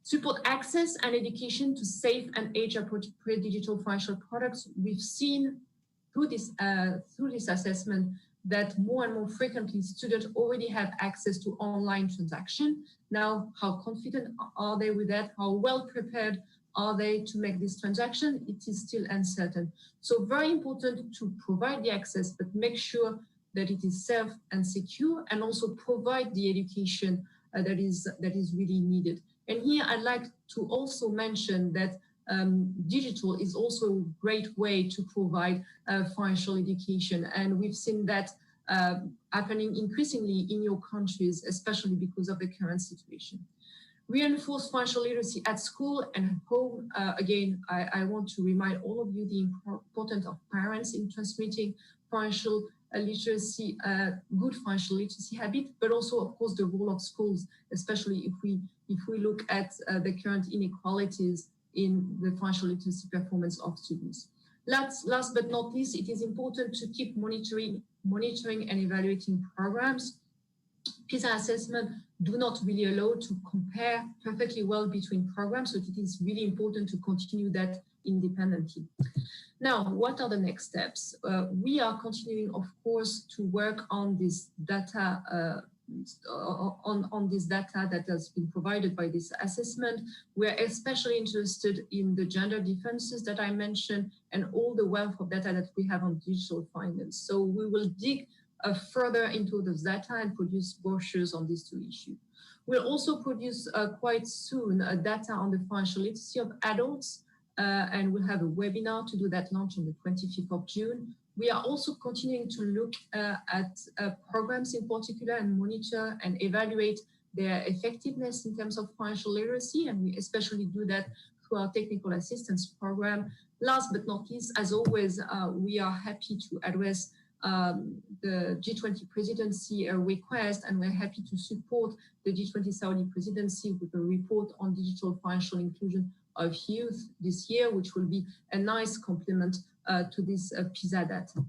Support access and education to safe and age-appropriate digital financial products. We've seen through this assessment that more and more frequently students already have access to online transaction. Now, how confident are they with that? How well prepared are they to make this transaction? It is still uncertain. So very important to provide the access, but make sure that it is safe and secure, and also provide the education that is really needed. And here I'd like to also mention that digital is also a great way to provide financial education. And we've seen that happening increasingly in your countries, especially because of the current situation. Reinforce financial literacy at school and at home. Again, I want to remind all of you the importance of parents in transmitting financial literacy, good financial literacy habit, but also, of course, the role of schools, especially if we look at the current inequalities in the financial literacy performance of students. Last but not least, it is important to keep monitoring and evaluating programs. Pisa assessment do not really allow to compare perfectly well between programs, so it is really important to continue that independently. Now, what are the next steps? We are continuing, of course, to work on this data on this data that has been provided by this assessment. We're especially interested in the gender differences that I mentioned and all the wealth of data that we have on digital finance. So we will dig further into those data and produce brochures on these two issues. We'll also produce quite soon data on the financial literacy of adults, and we'll have a webinar to do that launch on the 25th of June. We are also continuing to look at programs in particular and monitor and evaluate their effectiveness in terms of financial literacy, and we especially do that through our technical assistance program. Last but not least, as always, we are happy to address the G20 presidency request, and we're happy to support the G20 Saudi presidency with a report on digital financial inclusion of youth this year, which will be a nice complement to this PISA data.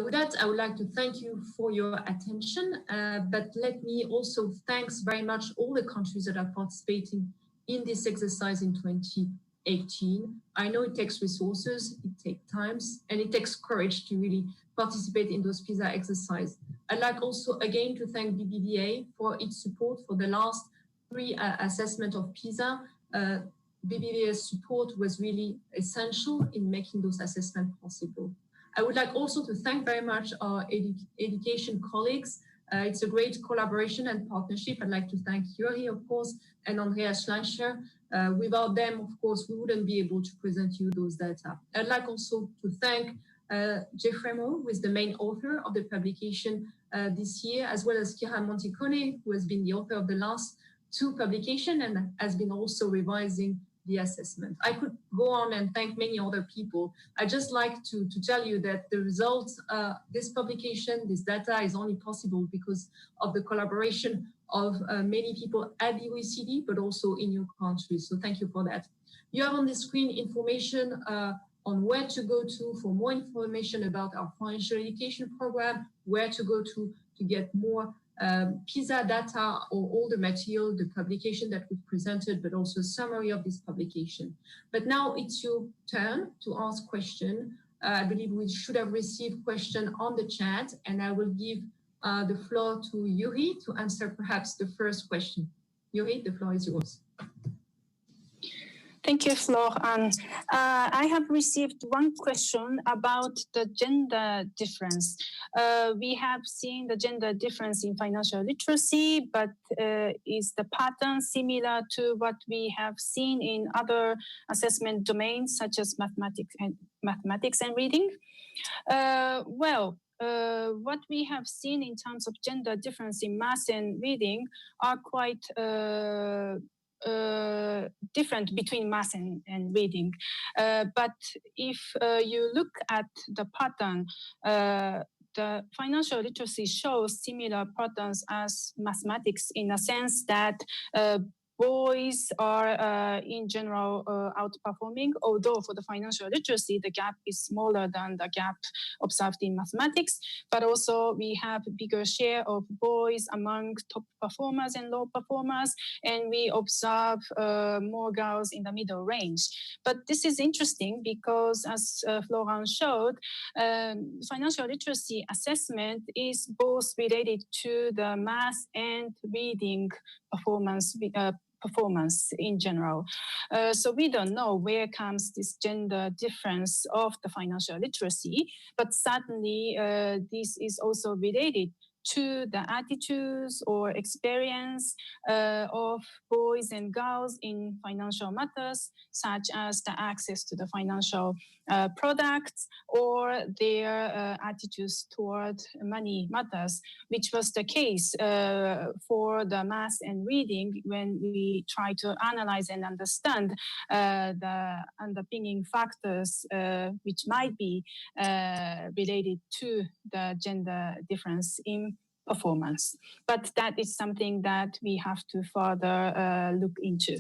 With that, I would like to thank you for your attention, but let me also thank very much all the countries that are participating in this exercise in 2018. I know it takes resources, it takes time, and it takes courage to really participate in those PISA exercises. I'd like also again to thank BBVA for its support for the last 3 assessments of PISA. BBVA's support was really essential in making those assessments possible. I would like also to thank very much our education colleagues. It's a great collaboration and partnership. I'd like to thank Yuri, of course, and Andrea Schleicher. Without them, of course, we wouldn't be able to present you those data. I'd like also to thank Jeffrey Moore, who is the main author of the publication this year, as well as Kira Monticone, who has been the author of the last 2 publications and has been also revising the assessment. I could go on and thank many other people. I just like to tell you that the results, this publication, this data is only possible because of the collaboration of many people at the OECD, but also in your country. So thank you for that. You have on the screen information on where to go to for more information about our financial education program, where to go to get more PISA data or all the material, the publication that we presented, but also a summary of this publication. But now it's your turn to ask questions. I believe we should have received questions on the chat, and I will give the floor to Yuri to answer perhaps the first question. Yuri, the floor is yours. Thank you, Flore. I have received one question about the gender difference. We have seen the gender difference in financial literacy, but is the pattern similar to what we have seen in other assessment domains, such as mathematics and reading? What we have seen in terms of gender difference in math and reading are quite different between math and reading. But if you look at the pattern, the financial literacy shows similar patterns as mathematics in a sense that boys are in general outperforming, although for the financial literacy, the gap is smaller than the gap observed in mathematics, but also we have a bigger share of boys among top performers and low performers, and we observe more girls in the middle range. But this is interesting because, as Florent showed, financial literacy assessment is both related to the math and reading performance in general. So we don't know where comes this gender difference of the financial literacy, but certainly this is also related to the attitudes or experience of boys and girls in financial matters, such as the access to the financial products or their attitudes toward money matters, which was the case for the math and reading when we try to analyze and understand the underpinning factors which might be related to the gender difference in performance. But that is something that we have to further look into.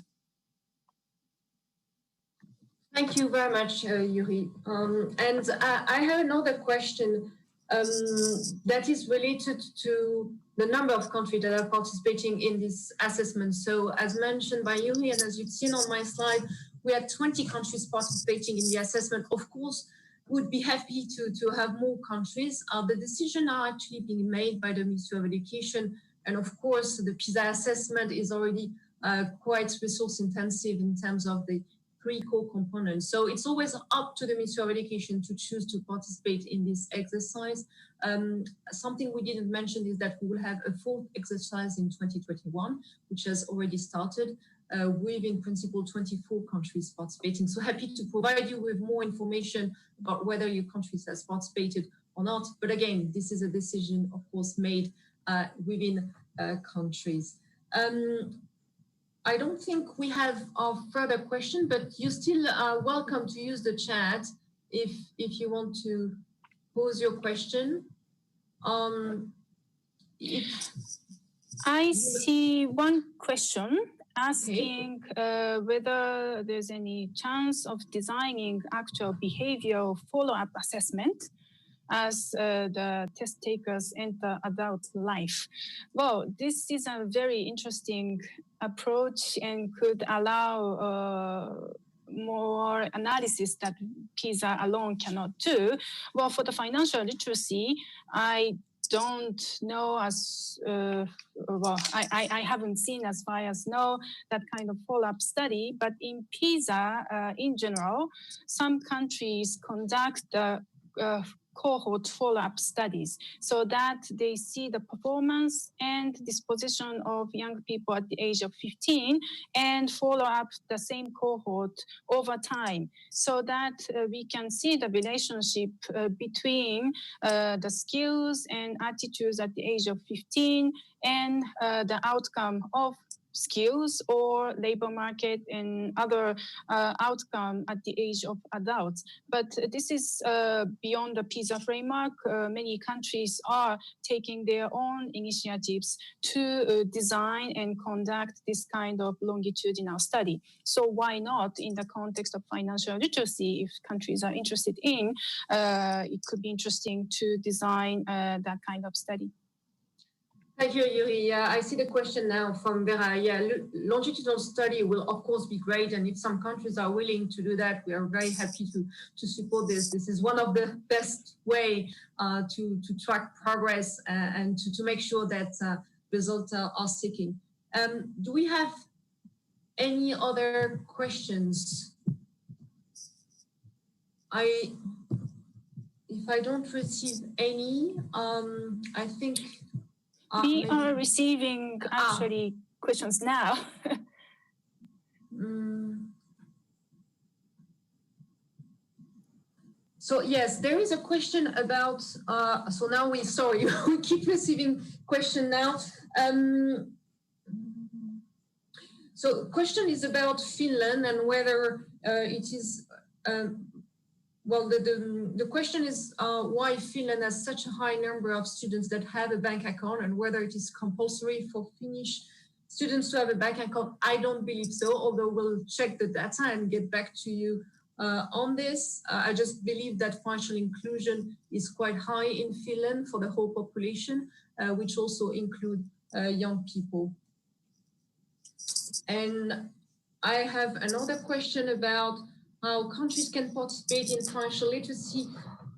Thank you very much, Yuri. And I have another question that is related to the number of countries that are participating in this assessment. So as mentioned by Yuri, and as you've seen on my slide, we had 20 countries participating in the assessment. Of course, we would be happy to have more countries. The decisions are actually being made by the Ministry of Education. And of course, the PISA assessment is already quite resource intensive in terms of the three core components. So it's always up to the Ministry of Education to choose to participate in this exercise. Something we didn't mention is that we will have a fourth exercise in 2021, which has already started with, in principle, 24 countries participating. So happy to provide you with more information about whether your country has participated or not. But again, this is a decision, of course, made within countries. I don't think we have a further question, but you still are welcome to use the chat if you want to pose your question. I see one question asking whether there's any chance of designing actual behavioral follow-up assessment as the test takers enter adult life. Well, this is a very interesting approach and could allow more analysis that PISA alone cannot do. Well, for the financial literacy, I don't know as, I haven't seen as far as know that kind of follow-up study, but in PISA in general, some countries conduct the cohort follow-up studies so that they see the performance and disposition of young people at the age of 15 and follow up the same cohort over time so that we can see the relationship between the skills and attitudes at the age of 15 and the outcome of skills or labor market and other outcome at the age of adults. But this is beyond the PISA framework. Many countries are taking their own initiatives to design and conduct this kind of longitudinal study. So why not, in the context of financial literacy, if countries are interested in, it could be interesting to design that kind of study. Thank you, Yuri. I see the question now from Vera. Yeah, longitudinal study will, of course, be great. And if some countries are willing to do that, we are very happy to support this. This is one of the best way to track progress and to make sure that results are sticking. Do we have any other questions? If I don't receive any, I think... we are receiving actually questions now. So yes, there is a question about, so now we keep receiving question now. So question is about Finland and whether it is, well, the question is why Finland has such a high number of students that have a bank account and whether it is compulsory for Finnish students to have a bank account? I don't believe so, although we'll check the data and get back to you on this. I just believe that financial inclusion is quite high in Finland for the whole population, which also include young people. And I have another question about how countries can participate in financial literacy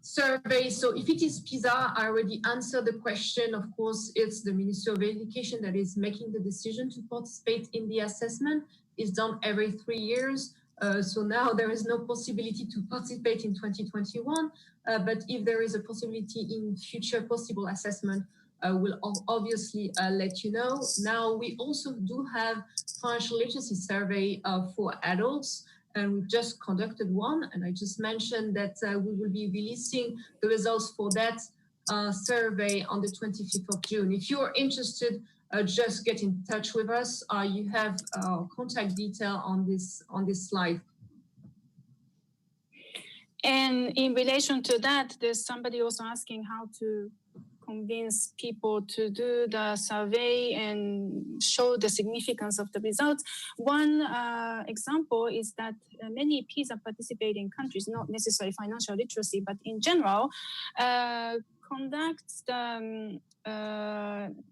surveys. So if it is Pisa, I already answered the question. Of course, it's the Ministry of Education that is making the decision to participate in the assessment. It's done every 3 years. So now there is no possibility to participate in 2021. But if there is a possibility in future possible assessment, we'll obviously let you know. Now, we also do have financial literacy survey for adults, and we've just conducted one. And I just mentioned that we will be releasing the results for that survey on the 25th of June. If you're interested, just get in touch with us. You have contact detail on this slide. And in relation to that, there's somebody also asking how to convince people to do the survey and show the significance of the results. One example is that many PISA participating countries, not necessarily financial literacy, but in general, conduct the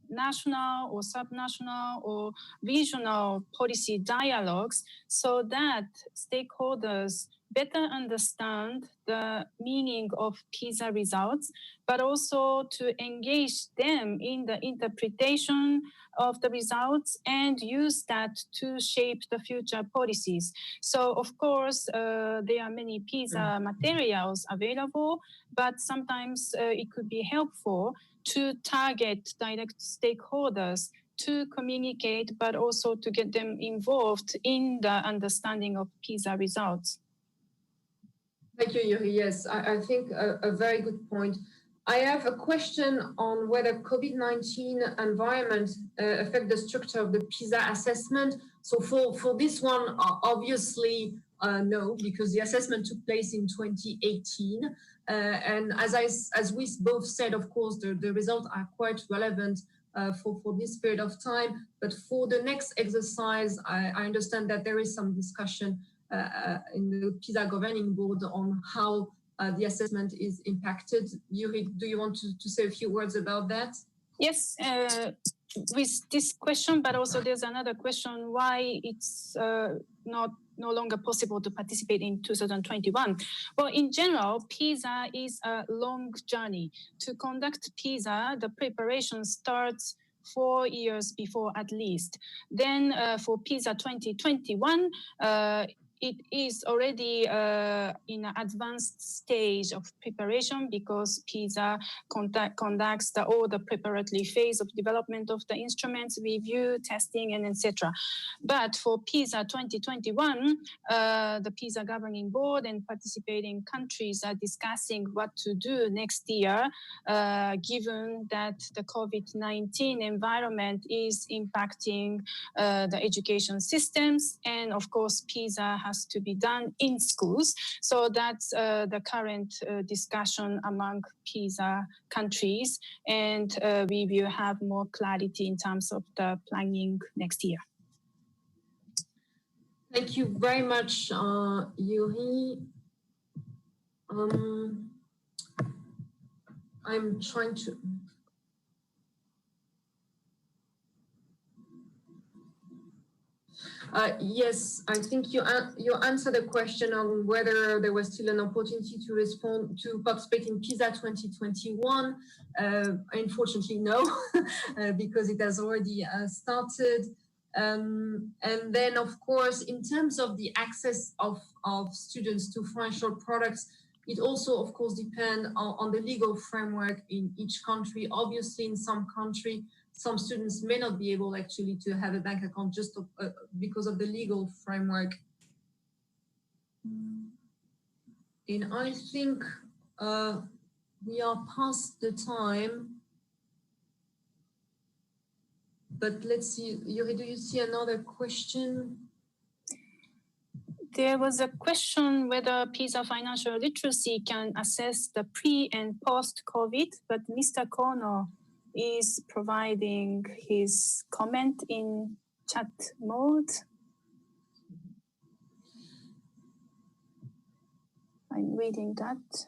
national or subnational or regional policy dialogues so that stakeholders better understand the meaning of PISA results, but also to engage them in the interpretation of the results and use that to shape the future policies. So, of course, there are many PISA materials available, but sometimes it could be helpful to target direct stakeholders to communicate, but also to get them involved in the understanding of PISA results. Thank you, Yuri. Yes, I think a very good point. I have a question on whether COVID-19 environment affect the structure of the PISA assessment. So for this one, obviously, no, because the assessment took place in 2018. And as we both said, of course, the results are quite relevant for this period of time. But for the next exercise, I understand that there is some discussion in the PISA governing board on how the assessment is impacted. Yuri, do you want to say a few words about that? Yes, with this question, but also there's another question why it's no longer possible to participate in 2021. Well, in general, PISA is a long journey. To conduct PISA, the preparation starts 4 years before at least. Then for PISA 2021, it is already in an advanced stage of preparation because PISA conducts all the preparatory phase of development of the instruments, review, testing, and etc. But for PISA 2021, the PISA governing board and participating countries are discussing what to do next year, given that the COVID-19 environment is impacting the education systems, and of course PISA has to be done in schools. So that's the current discussion among PISA countries, and we will have more clarity in terms of the planning next year. Thank you very much, Yuri. I'm trying to... yes, I think you answered the question on whether there was still an opportunity to participate in PISA 2021. Unfortunately, no, because it has already started. And then, of course, in terms of the access of students to financial products, it also, of course, depends on the legal framework in each country. Obviously, in some country, some students may not be able actually to have a bank account just because of the legal framework. And I think we are past the time. But let's see, Yuri, do you see another question? There was a question whether PISA financial literacy can assess the pre and post-COVID, but Mr. Kono is providing his comment in chat mode. I'm reading that.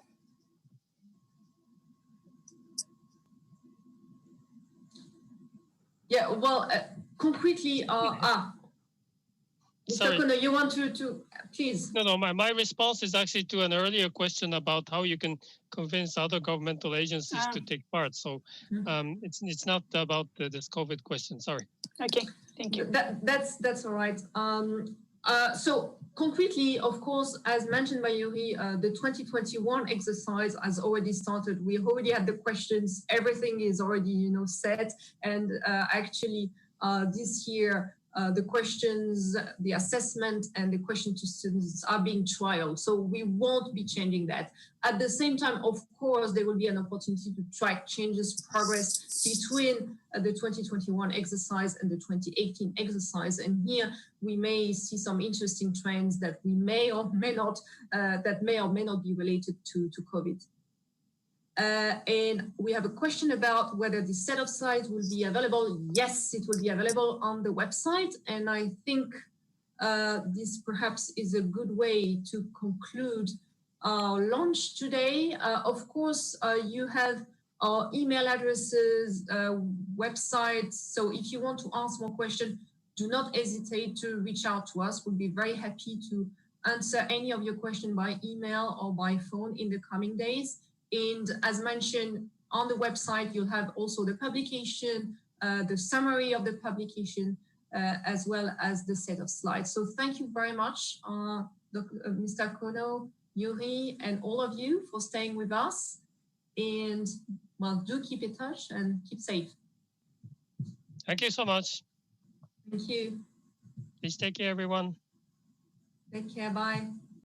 Yeah, well, concretely, Mr. Kono, you want to please? No, my response is actually to an earlier question about how you can convince other governmental agencies to take part. So it's not about this COVID question. Sorry. Okay, thank you. That's all right. So concretely, of course, as mentioned by Yuri, the 2021 exercise has already started. We already had the questions. Everything is already, set. And actually, this year, the questions, the assessment, and the question to students are being trialed. So we won't be changing that. At the same time, of course, there will be an opportunity to track changes, progress between the 2021 exercise and the 2018 exercise. And here we may see some interesting trends that we may or may not, be related to COVID. And we have a question about whether the set of slides will be available. Yes, it will be available on the website. And I think this perhaps is a good way to conclude our launch today. Of course, you have our email addresses, websites. So if you want to ask more questions, do not hesitate to reach out to us. We'll be very happy to answer any of your questions by email or by phone in the coming days. And as mentioned on the website, you'll have also the publication, the summary of the publication, as well as the set of slides. So thank you very much, Mr. Kono, Yuri, and all of you for staying with us. And well, do keep in touch and keep safe. Thank you so much. Thank you. Please take care, everyone. Take care. Bye.